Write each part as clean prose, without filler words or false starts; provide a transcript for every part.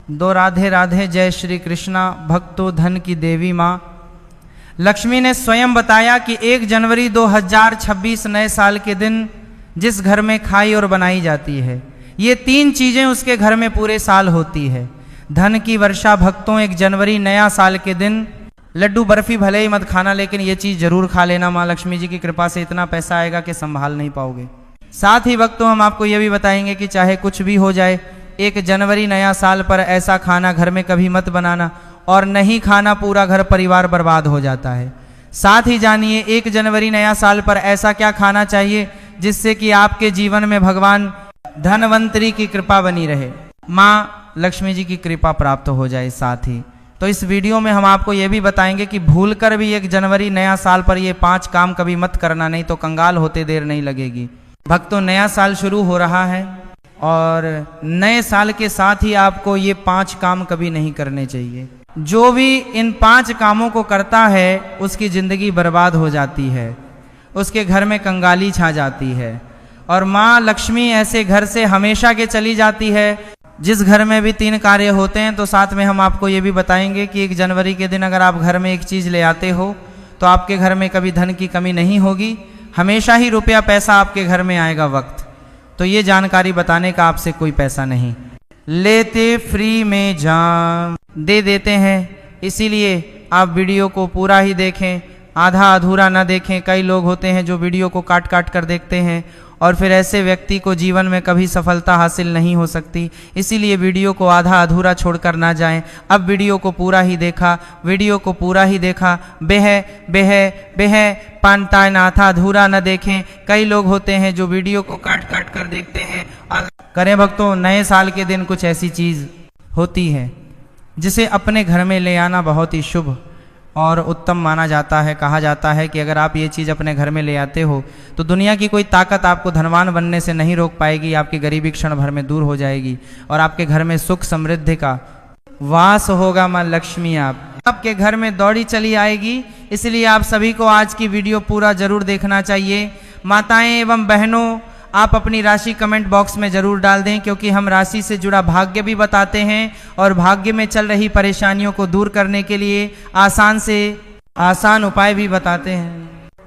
दो राधे राधे जय श्री कृष्णा। भक्तों धन की देवी माँ लक्ष्मी ने स्वयं बताया कि 1 जनवरी 2026 नए साल के दिन जिस घर में खाई और बनाई जाती है, ये 3 चीजें उसके घर में पूरे साल होती है। धन की वर्षा। भक्तों 1 जनवरी नया साल के दिन लड्डू बर्फी भले ही मत खाना, लेकिन ये चीज जरूर खा लेना। माँ लक्ष्मी जी की कृपा से इतना पैसा आएगा कि संभाल नहीं पाओगे। साथ ही भक्तों हम आपको ये भी बताएंगे कि चाहे कुछ भी हो जाए, 1 जनवरी नया साल पर ऐसा खाना घर में कभी मत बनाना, और नहीं खाना पूरा घर परिवार बर्बाद हो जाता है। साथ ही जानिए 1 जनवरी नया साल पर ऐसा क्या खाना चाहिए जिससे कि आपके जीवन में भगवान धनवंतरी की कृपा बनी रहे, माँ लक्ष्मी जी की कृपा प्राप्त हो जाए। साथ ही तो इस वीडियो में हम आपको ये भी बताएंगे कि भूलकर भी 1 जनवरी नया साल पर ये 5 काम कभी मत करना, नहीं तो कंगाल होते देर नहीं लगेगी। भक्तों नया साल शुरू हो रहा है और नए साल के साथ ही आपको ये 5 काम कभी नहीं करने चाहिए। जो भी इन 5 कामों को करता है उसकी जिंदगी बर्बाद हो जाती है, उसके घर में कंगाली छा जाती है, और माँ लक्ष्मी ऐसे घर से हमेशा के चली जाती है। जिस घर में भी 3 कार्य होते हैं, तो साथ में हम आपको ये भी बताएंगे कि 1 जनवरी के दिन अगर आप घर में एक चीज़ ले आते हो तो आपके घर में कभी धन की कमी नहीं होगी, हमेशा ही रुपया पैसा आपके घर में आएगा वक्त। तो ये जानकारी बताने का आपसे कोई पैसा नहीं, लेते फ्री में जान दे देते हैं। इसीलिए आप वीडियो को पूरा ही देखें, आधा अधूरा ना देखें। कई लोग होते हैं जो वीडियो को काट काट कर देखते हैं, और फिर ऐसे व्यक्ति को जीवन में कभी सफलता हासिल नहीं हो सकती। इसीलिए वीडियो को आधा अधूरा छोड़कर ना जाएं। अब वीडियो को पूरा ही देखा, वीडियो को पूरा ही देखा, बेह बेह बेह पानता नाथा अधूरा न देखें। कई लोग होते हैं जो वीडियो को काट काट कर देखते हैं। करें भक्तों, नए साल के दिन कुछ ऐसी चीज़ होती है जिसे अपने घर में ले आना बहुत ही शुभ और उत्तम माना जाता है। कहा जाता है कि अगर आप ये चीज़ अपने घर में ले आते हो तो दुनिया की कोई ताकत आपको धनवान बनने से नहीं रोक पाएगी। आपकी गरीबी क्षण भर में दूर हो जाएगी और आपके घर में सुख समृद्धि का वास होगा। माँ लक्ष्मी आपके घर में दौड़ी चली आएगी। इसलिए आप सभी को आज की वीडियो पूरा जरूर देखना चाहिए। माताएं एवं बहनों, आप अपनी राशि कमेंट बॉक्स में जरूर डाल दें, क्योंकि हम राशि से जुड़ा भाग्य भी बताते हैं और भाग्य में चल रही परेशानियों को दूर करने के लिए आसान से आसान उपाय भी बताते हैं।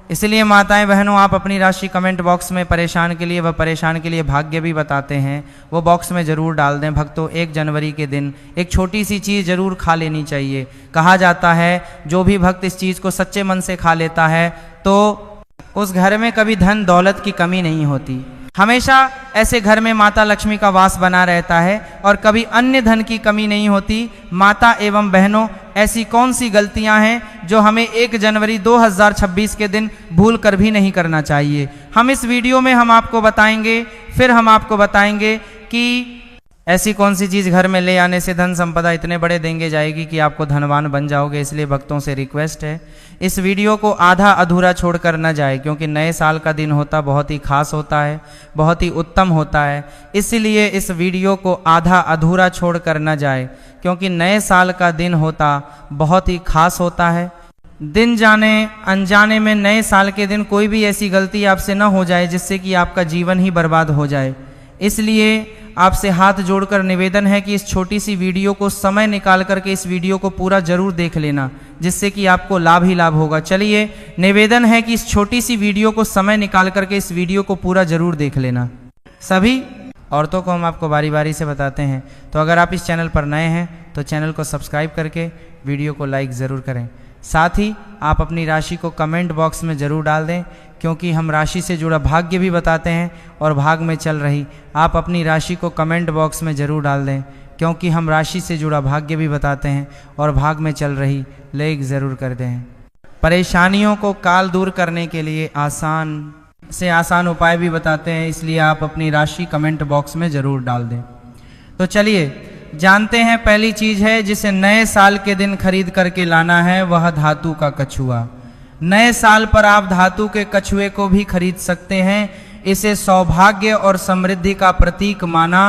इसलिए माताएं बहनों, आप अपनी राशि कमेंट बॉक्स में परेशान के लिए व परेशान के लिए भाग्य भी बताते हैं, वो बॉक्स में ज़रूर डाल दें। भक्तों 1 जनवरी के दिन एक छोटी सी चीज़ ज़रूर खा लेनी चाहिए। कहा जाता है जो भी भक्त इस चीज़ को सच्चे मन से खा लेता है तो उस घर में कभी धन दौलत की कमी नहीं होती। हमेशा ऐसे घर में माता लक्ष्मी का वास बना रहता है और कभी अन्य धन की कमी नहीं होती। माता एवं बहनों, ऐसी कौन सी गलतियां हैं जो हमें 1 जनवरी 2026 के दिन भूल कर भी नहीं करना चाहिए। हम इस वीडियो में हम आपको बताएंगे, फिर हम आपको बताएंगे कि ऐसी कौन सी चीज़ घर में ले आने से धन संपदा इतने बड़े देंगे जाएगी कि आपको धनवान बन जाओगे। इसलिए भक्तों से रिक्वेस्ट है, इस वीडियो को आधा अधूरा छोड़कर न जाए, क्योंकि नए साल का दिन होता बहुत ही खास होता है, बहुत ही उत्तम होता है। इसलिए इस वीडियो को आधा अधूरा छोड़कर न जाए, क्योंकि नए साल का दिन होता बहुत ही खास होता है। दिन जाने अनजाने में नए साल के दिन कोई भी ऐसी गलती आपसे न हो जाए जिससे कि आपका जीवन ही बर्बाद हो जाए। इसलिए आपसे हाथ जोड़कर निवेदन है कि इस छोटी सी वीडियो को समय निकाल करके इस वीडियो को पूरा जरूर देख लेना, जिससे कि आपको लाभ ही लाभ होगा। चलिए, निवेदन है कि इस छोटी सी वीडियो को समय निकाल करके इस वीडियो को पूरा जरूर देख लेना। सभी औरतों को हम आपको बारी बारी से बताते हैं, तो अगर आप इस चैनल पर नए हैं तो चैनल को सब्सक्राइब करके वीडियो को लाइक ज़रूर करें। साथ ही आप अपनी राशि को कमेंट बॉक्स में ज़रूर डाल दें, क्योंकि हम राशि से जुड़ा भाग्य भी बताते हैं और भाग में चल रही। आप अपनी राशि को कमेंट बॉक्स में ज़रूर डाल दें, क्योंकि हम राशि से जुड़ा भाग्य भी बताते हैं और भाग में चल रही लाइक ज़रूर कर दें। परेशानियों को काल दूर करने के लिए आसान से आसान उपाय भी बताते हैं, इसलिए आप अपनी राशि कमेंट बॉक्स में ज़रूर डाल दें। तो चलिए जानते हैं, पहली चीज़ है जिसे नए साल के दिन खरीद करके लाना है, वह धातु का कछुआ। नए साल पर आप धातु के कछुए को भी खरीद सकते हैं। इसे सौभाग्य और समृद्धि का प्रतीक माना।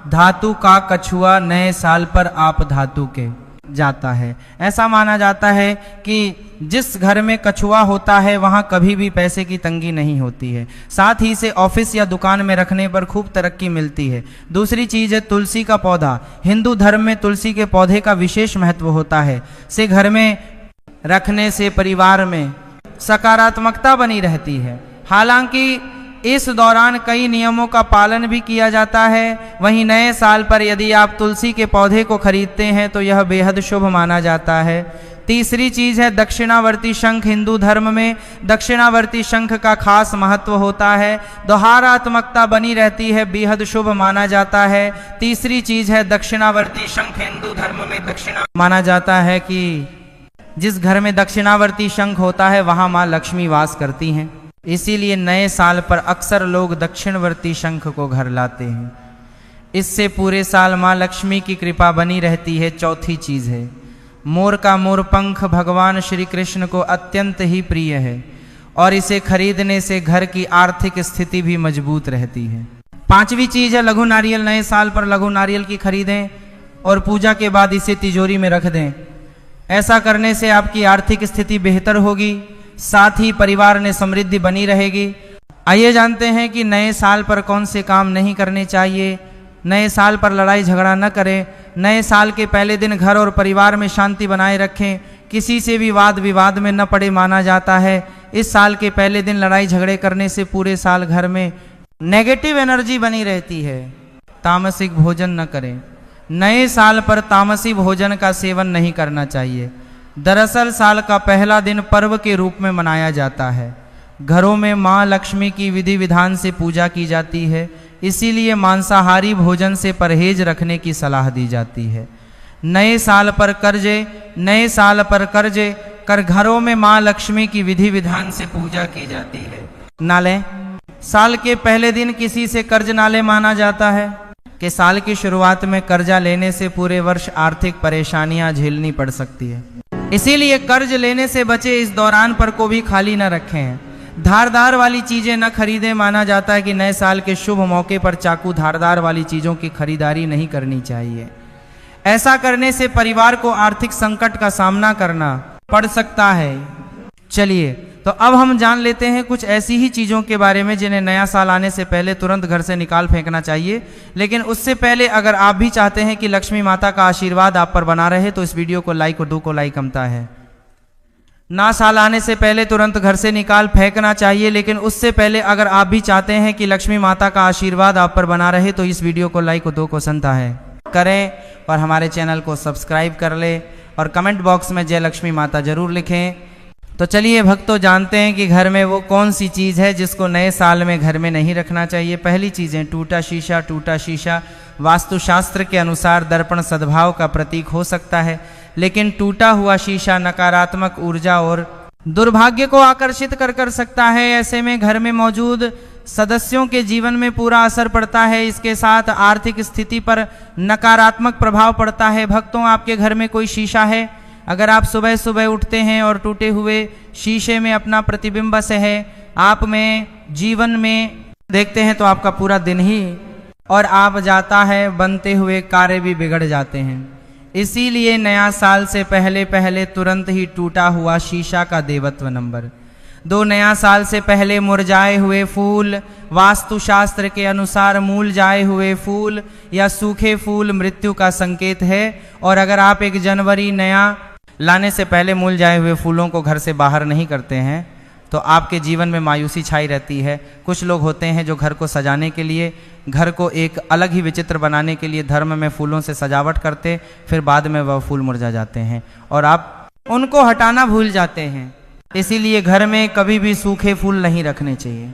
धातु का कछुआ नए साल पर आप धातु के जाता है। ऐसा माना जाता है कि जिस घर में कछुआ होता है वहाँ कभी भी पैसे की तंगी नहीं होती है। साथ ही से ऑफिस या दुकान में रखने पर खूब तरक्की मिलती है। दूसरी चीज़ है तुलसी का पौधा। हिंदू धर्म में तुलसी के पौधे का विशेष महत्व होता है। से घर में रखने से परिवार में सकारात्मकता बनी रहती है। हालांकि इस दौरान कई नियमों का पालन भी किया जाता है। वहीं नए साल पर यदि आप तुलसी के पौधे को खरीदते हैं तो यह बेहद शुभ माना जाता है। तीसरी चीज है दक्षिणावर्ती शंख। हिंदू धर्म में दक्षिणावर्ती शंख का खास महत्व होता है। दोहरात्मकता बनी रहती है, बेहद शुभ माना जाता है। तीसरी चीज है दक्षिणावर्ती शंख। हिंदू धर्म में दक्षिणा माना जाता है कि जिस घर में दक्षिणावर्ती शंख होता है वहां मां लक्ष्मी वास करती हैं। इसीलिए नए साल पर अक्सर लोग दक्षिणवर्ती शंख को घर लाते हैं। इससे पूरे साल मां लक्ष्मी की कृपा बनी रहती है। चौथी चीज है मोर का मोर पंख भगवान श्री कृष्ण को अत्यंत ही प्रिय है और इसे खरीदने से घर की आर्थिक स्थिति भी मजबूत रहती है। पांचवी चीज है लघु नारियल। नए साल पर लघु नारियल की खरीदें और पूजा के बाद इसे तिजोरी में रख दें। ऐसा करने से आपकी आर्थिक स्थिति बेहतर होगी, साथ ही परिवार में समृद्धि बनी रहेगी। आइए जानते हैं कि नए साल पर कौन से काम नहीं करने चाहिए। नए साल पर लड़ाई झगड़ा न करें। नए साल के पहले दिन घर और परिवार में शांति बनाए रखें। किसी से भी वाद विवाद में न पड़े माना जाता है। इस साल के पहले दिन लड़ाई झगड़े करने से पूरे साल घर में नेगेटिव एनर्जी बनी रहती है। तामसिक भोजन न करें। नए साल पर तामसी भोजन का सेवन नहीं करना चाहिए। दरअसल साल का पहला दिन पर्व के रूप में मनाया जाता है। घरों में मां लक्ष्मी की विधि विधान से पूजा की जाती है, इसीलिए मांसाहारी भोजन से परहेज रखने की सलाह दी जाती है। नए साल पर कर्जे कर घरों में मां लक्ष्मी की विधि विधान से पूजा की जाती है। नाले साल के पहले दिन किसी से कर्ज नाले माना जाता है कि साल की शुरुआत में कर्जा लेने से पूरे वर्ष आर्थिक परेशानियां झेलनी पड़ सकती है। इसीलिए कर्ज लेने से बचे। इस दौरान पर को भी खाली न रखें। धारदार वाली चीजें न खरीदें। माना जाता है कि नए साल के शुभ मौके पर चाकू धारदार वाली चीजों की खरीदारी नहीं करनी चाहिए। ऐसा करने से परिवार को आर्थिक संकट का सामना करना पड़ सकता है। चलिए तो अब हम जान लेते हैं कुछ ऐसी ही चीज़ों के बारे में जिन्हें नया साल आने से पहले तुरंत घर से निकाल फेंकना चाहिए। लेकिन उससे पहले अगर आप भी चाहते हैं कि लक्ष्मी माता का आशीर्वाद आप पर बना रहे तो इस वीडियो को लाइक और 2 को लाइक कमता है। नया साल आने से पहले तुरंत घर से निकाल फेंकना चाहिए, लेकिन उससे पहले अगर आप भी चाहते हैं कि लक्ष्मी माता का आशीर्वाद आप पर बना रहे तो इस वीडियो को लाइक और 2 को संता है करें और हमारे चैनल को सब्सक्राइब कर ले और कमेंट बॉक्स में जय लक्ष्मी माता जरूर लिखें। तो चलिए भक्तों जानते हैं कि घर में वो कौन सी चीज़ है जिसको नए साल में घर में नहीं रखना चाहिए। पहली चीज़ें टूटा शीशा। टूटा शीशा वास्तुशास्त्र के अनुसार दर्पण सद्भाव का प्रतीक हो सकता है, लेकिन टूटा हुआ शीशा नकारात्मक ऊर्जा और दुर्भाग्य को आकर्षित कर सकता है। ऐसे में घर में मौजूद सदस्यों के जीवन में पूरा असर पड़ता है। इसके साथ आर्थिक स्थिति पर नकारात्मक प्रभाव पड़ता है। भक्तों आपके घर में कोई शीशा है, अगर आप सुबह सुबह उठते हैं और टूटे हुए शीशे में अपना प्रतिबिंब से है आप में जीवन में देखते हैं तो आपका पूरा दिन ही और आप जाता है, बनते हुए कार्य भी बिगड़ जाते हैं। इसीलिए नया साल से पहले तुरंत ही टूटा हुआ शीशा का देवत्व नंबर 2। नया साल से पहले मुरझाए हुए फूल। वास्तुशास्त्र के अनुसार मूल जाए हुए फूल या सूखे फूल मृत्यु का संकेत है, और अगर आप 1 जनवरी नया लाने से पहले मूल जाए हुए फूलों को घर से बाहर नहीं करते हैं तो आपके जीवन में मायूसी छाई रहती है। कुछ लोग होते हैं जो घर को सजाने के लिए, घर को एक अलग ही विचित्र बनाने के लिए धर्म में फूलों से सजावट करते, फिर बाद में वह फूल मुरझा जाते हैं और आप उनको हटाना भूल जाते हैं। इसीलिए घर में कभी भी सूखे फूल नहीं रखने चाहिए।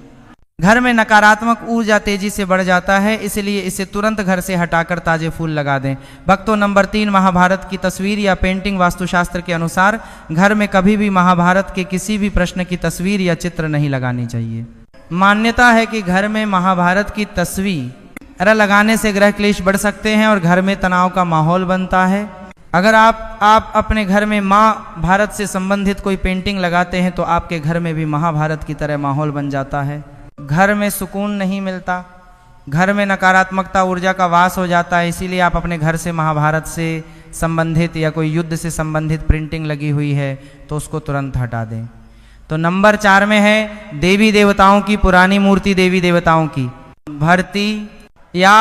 घर में नकारात्मक ऊर्जा तेजी से बढ़ जाता है, इसलिए इसे तुरंत घर से हटाकर ताजे फूल लगा दें। भक्तों नंबर 3 महाभारत की तस्वीर या पेंटिंग। वास्तुशास्त्र के अनुसार घर में कभी भी महाभारत के किसी भी प्रश्न की तस्वीर या चित्र नहीं लगानी चाहिए। मान्यता है कि घर में महाभारत की तस्वीर लगाने से ग्रह क्लेश बढ़ सकते हैं और घर में तनाव का माहौल बनता है। अगर आप अपने घर में महाभारत से संबंधित कोई पेंटिंग लगाते हैं तो आपके घर में भी महाभारत की तरह माहौल बन जाता है। घर में सुकून नहीं मिलता, घर में नकारात्मकता ऊर्जा का वास हो जाता है। इसीलिए आप अपने घर से महाभारत से संबंधित या कोई युद्ध से संबंधित प्रिंटिंग लगी हुई है तो उसको तुरंत हटा दें। तो नंबर 4 में है देवी देवताओं की पुरानी मूर्ति, देवी देवताओं की भर्ती या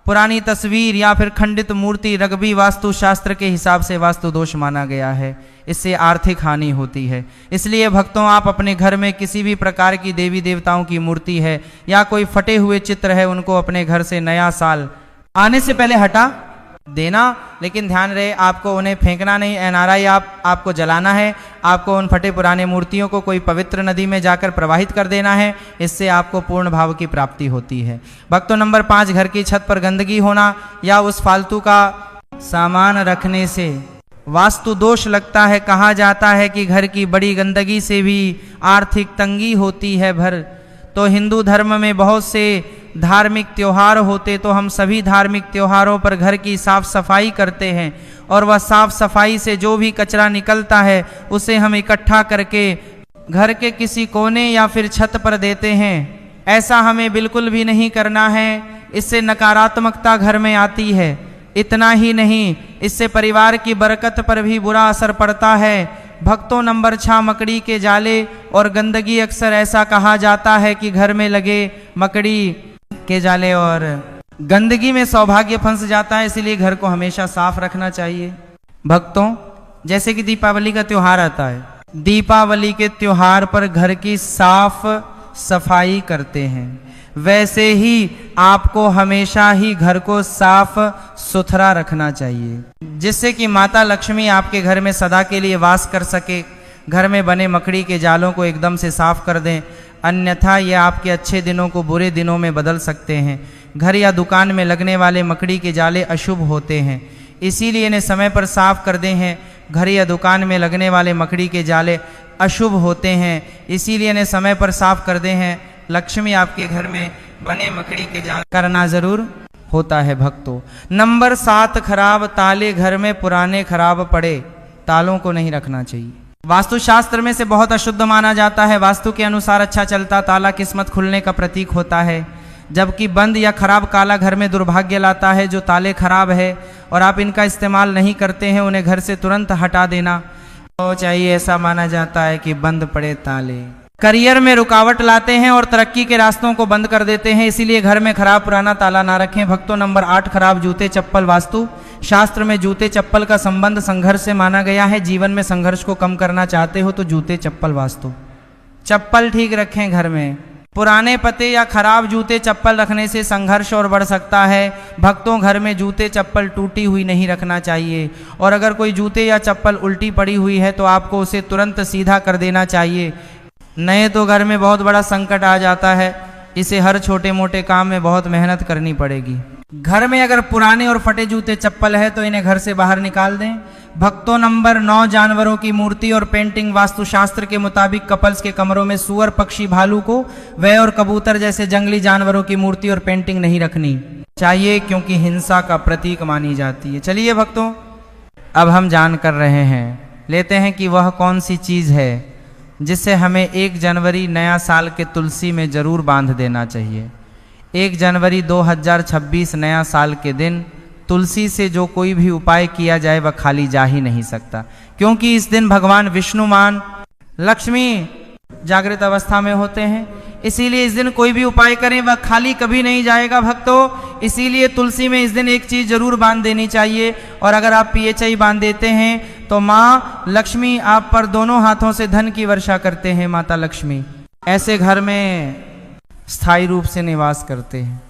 पुरानी तस्वीर या फिर खंडित मूर्ति रगबी वास्तु शास्त्र के हिसाब से वास्तु दोष माना गया है, इससे आर्थिक हानि होती है। इसलिए भक्तों, आप अपने घर में किसी भी प्रकार की देवी देवताओं की मूर्ति है या कोई फटे हुए चित्र है, उनको अपने घर से नया साल आने से पहले हटा देना। लेकिन ध्यान रहे, आपको उन्हें फेंकना नहीं, एनआरआई आपको जलाना है। आपको उन फटे पुराने मूर्तियों को कोई पवित्र नदी में जाकर प्रवाहित कर देना है, इससे आपको पूर्ण भाव की प्राप्ति होती है। भक्तों, नंबर 5, घर की छत पर गंदगी होना या उस फालतू का सामान रखने से वास्तु दोष लगता है। कहा जाता है कि घर की बड़ी गंदगी से भी आर्थिक तंगी होती है भर। तो हिंदू धर्म में बहुत से धार्मिक त्योहार होते, तो हम सभी धार्मिक त्योहारों पर घर की साफ सफाई करते हैं और वह साफ सफाई से जो भी कचरा निकलता है उसे हम इकट्ठा करके घर के किसी कोने या फिर छत पर देते हैं। ऐसा हमें बिल्कुल भी नहीं करना है, इससे नकारात्मकता घर में आती है। इतना ही नहीं, इससे परिवार की बरकत पर भी बुरा असर पड़ता है। भक्तों, नंबर 6, मकड़ी के जाले और गंदगी। अक्सर ऐसा कहा जाता है कि घर में लगे मकड़ी के जाले और गंदगी में सौभाग्य फंस जाता है, इसलिए घर को हमेशा साफ रखना चाहिए। भक्तों, जैसे कि दीपावली का त्योहार आता है, दीपावली के त्योहार पर घर की साफ सफाई करते हैं, वैसे ही आपको हमेशा ही घर को साफ सुथरा रखना चाहिए, जिससे कि माता लक्ष्मी आपके घर में सदा के लिए वास कर सके। घर में बने मकड़ी के जालों को एकदम से साफ कर दें, अन्यथा ये आपके अच्छे दिनों को बुरे दिनों में बदल सकते हैं। घर या दुकान में लगने वाले मकड़ी के जाले अशुभ होते हैं, इसीलिए इन्हें समय पर साफ कर दें हैं। घर या दुकान में लगने वाले मकड़ी के जाले अशुभ होते हैं, इसीलिए इन्हें समय पर साफ कर दें हैं। लक्ष्मी आपके घर में बने मकड़ी के जाल करना जरूर होता है। भक्तों, नंबर 7, खराब ताले। घर में पुराने खराब पड़े तालों को नहीं रखना चाहिए। वास्तुशास्त्र में से बहुत अशुद्ध माना जाता है। वास्तु के अनुसार अच्छा चलता ताला किस्मत खुलने का प्रतीक होता है, जबकि बंद या खराब काला घर में दुर्भाग्य लाता है। जो ताले खराब है और आप इनका इस्तेमाल नहीं करते हैं, उन्हें घर से तुरंत हटा देना चाहिए। ऐसा माना जाता है कि बंद पड़े ताले करियर में रुकावट लाते हैं और तरक्की के रास्तों को बंद कर देते हैं, इसीलिए घर में खराब पुराना ताला ना रखें। भक्तों, नंबर 8, खराब जूते चप्पल। वास्तु शास्त्र में जूते चप्पल का संबंध संघर्ष से माना गया है। जीवन में संघर्ष को कम करना चाहते हो तो जूते चप्पल वास्तु चप्पल ठीक रखें घर में। पुराने पते या खराब जूते चप्पल रखने से संघर्ष और बढ़ सकता है। भक्तों, घर में जूते चप्पल टूटी हुई नहीं रखना चाहिए, और अगर कोई जूते या चप्पल उल्टी पड़ी हुई है तो आपको उसे तुरंत सीधा कर देना चाहिए, नहीं तो घर में बहुत बड़ा संकट आ जाता है। इसे हर छोटे मोटे काम में बहुत मेहनत करनी पड़ेगी। घर में अगर पुराने और फटे जूते चप्पल है तो इन्हें घर से बाहर निकाल दें। भक्तों, नंबर 9, जानवरों की मूर्ति और पेंटिंग। वास्तुशास्त्र के मुताबिक कपल्स के कमरों में सुअर, पक्षी, भालू को वह और कबूतर जैसे जंगली जानवरों की मूर्ति और पेंटिंग नहीं रखनी चाहिए, क्योंकि हिंसा का प्रतीक मानी जाती है। चलिए भक्तों, अब हम जान कर रहे हैं, लेते हैं कि वह कौन सी चीज है जिससे हमें 1 जनवरी नया साल के तुलसी में जरूर बांध देना चाहिए। 1 जनवरी 2026 नया साल के दिन तुलसी से जो कोई भी उपाय किया जाए वह खाली जा ही नहीं सकता, क्योंकि इस दिन भगवान विष्णुमान लक्ष्मी जागृत अवस्था में होते हैं। इसीलिए इस दिन कोई भी उपाय करें वह खाली कभी नहीं जाएगा भक्तों। इसीलिए तुलसी में इस दिन एक चीज जरूर बांध देनी चाहिए, और अगर आप PHI बांध देते हैं तो माँ लक्ष्मी आप पर दोनों हाथों से धन की वर्षा करते हैं। माता लक्ष्मी ऐसे घर में स्थायी रूप से निवास करते हैं।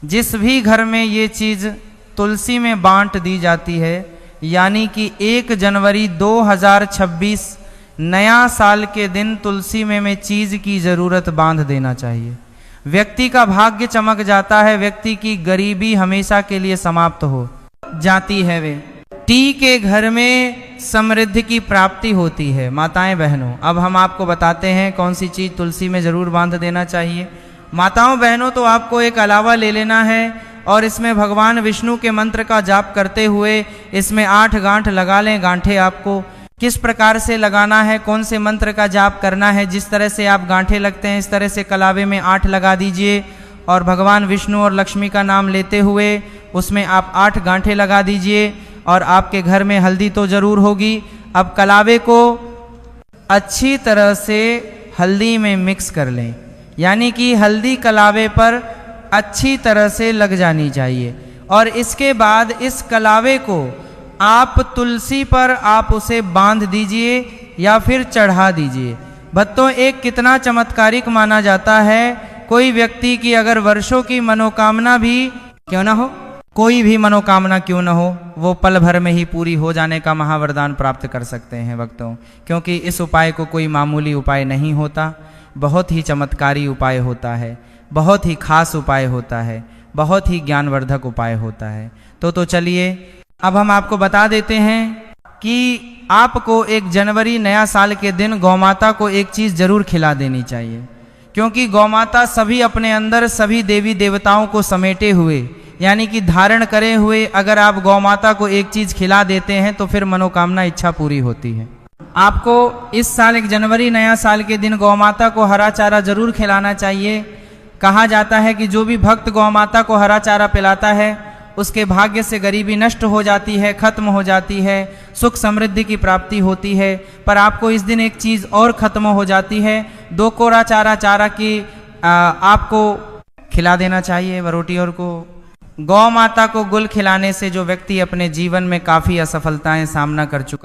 जिस भी घर में ये चीज तुलसी में बांट दी जाती है, यानी कि 1 जनवरी 2026 नया साल के दिन तुलसी में चीज की जरूरत बांध देना चाहिए। व्यक्ति का भाग्य चमक जाता है, व्यक्ति की गरीबी हमेशा के लिए समाप्त हो जाती है। वे टी के घर में समृद्धि की प्राप्ति होती है। माताएं बहनों, अब हम आपको बताते हैं कौन सी चीज तुलसी में जरूर बांध देना चाहिए। माताओं बहनों, तो आपको एक अलावा ले लेना है और इसमें भगवान विष्णु के मंत्र का जाप करते हुए इसमें 8 गांठ लगा लें। गांठे आपको किस प्रकार से लगाना है, कौन से मंत्र का जाप करना है, जिस तरह से आप गांठे लगते हैं इस तरह से कलावे में 8 लगा दीजिए, और भगवान विष्णु और लक्ष्मी का नाम लेते हुए उसमें आप 8 गांठे लगा दीजिए। और आपके घर में हल्दी तो ज़रूर होगी। अब कलावे को अच्छी तरह से हल्दी में मिक्स कर लें, यानी कि हल्दी कलावे पर अच्छी तरह से लग जानी चाहिए। और इसके बाद इस कलावे को आप तुलसी पर आप उसे बांध दीजिए या फिर चढ़ा दीजिए। भक्तों, एक कितना चमत्कारिक माना जाता है, कोई व्यक्ति की अगर वर्षों की मनोकामना भी क्यों ना हो, कोई भी मनोकामना क्यों ना हो, वो पल भर में ही पूरी हो जाने का महावरदान प्राप्त कर सकते हैं भक्तों। क्योंकि इस उपाय को कोई मामूली उपाय नहीं होता, बहुत ही चमत्कारी उपाय होता है, बहुत ही खास उपाय होता है, बहुत ही ज्ञानवर्धक उपाय होता है। तो चलिए अब हम आपको बता देते हैं कि आपको 1 जनवरी नया साल के दिन गौमाता को एक चीज़ जरूर खिला देनी चाहिए। क्योंकि गौमाता सभी अपने अंदर सभी देवी देवताओं को समेटे हुए, यानी कि धारण करे हुए, अगर आप गौमाता को एक चीज़ खिला देते हैं तो फिर मनोकामना इच्छा पूरी होती है। आपको इस साल 1 जनवरी नया साल के दिन गौमाता को हरा चारा जरूर खिलाना चाहिए। कहा जाता है कि जो भी भक्त गौमाता को हरा चारा पिलाता है उसके भाग्य से गरीबी नष्ट हो जाती है, खत्म हो जाती है, सुख समृद्धि की प्राप्ति होती है। पर आपको इस दिन एक चीज़ और खत्म हो जाती है, 2 कोरा चारा की आपको खिला देना चाहिए रोटी। और को गौ माता को गुल खिलाने से जो व्यक्ति अपने जीवन में काफ़ी असफलताएं सामना कर चुका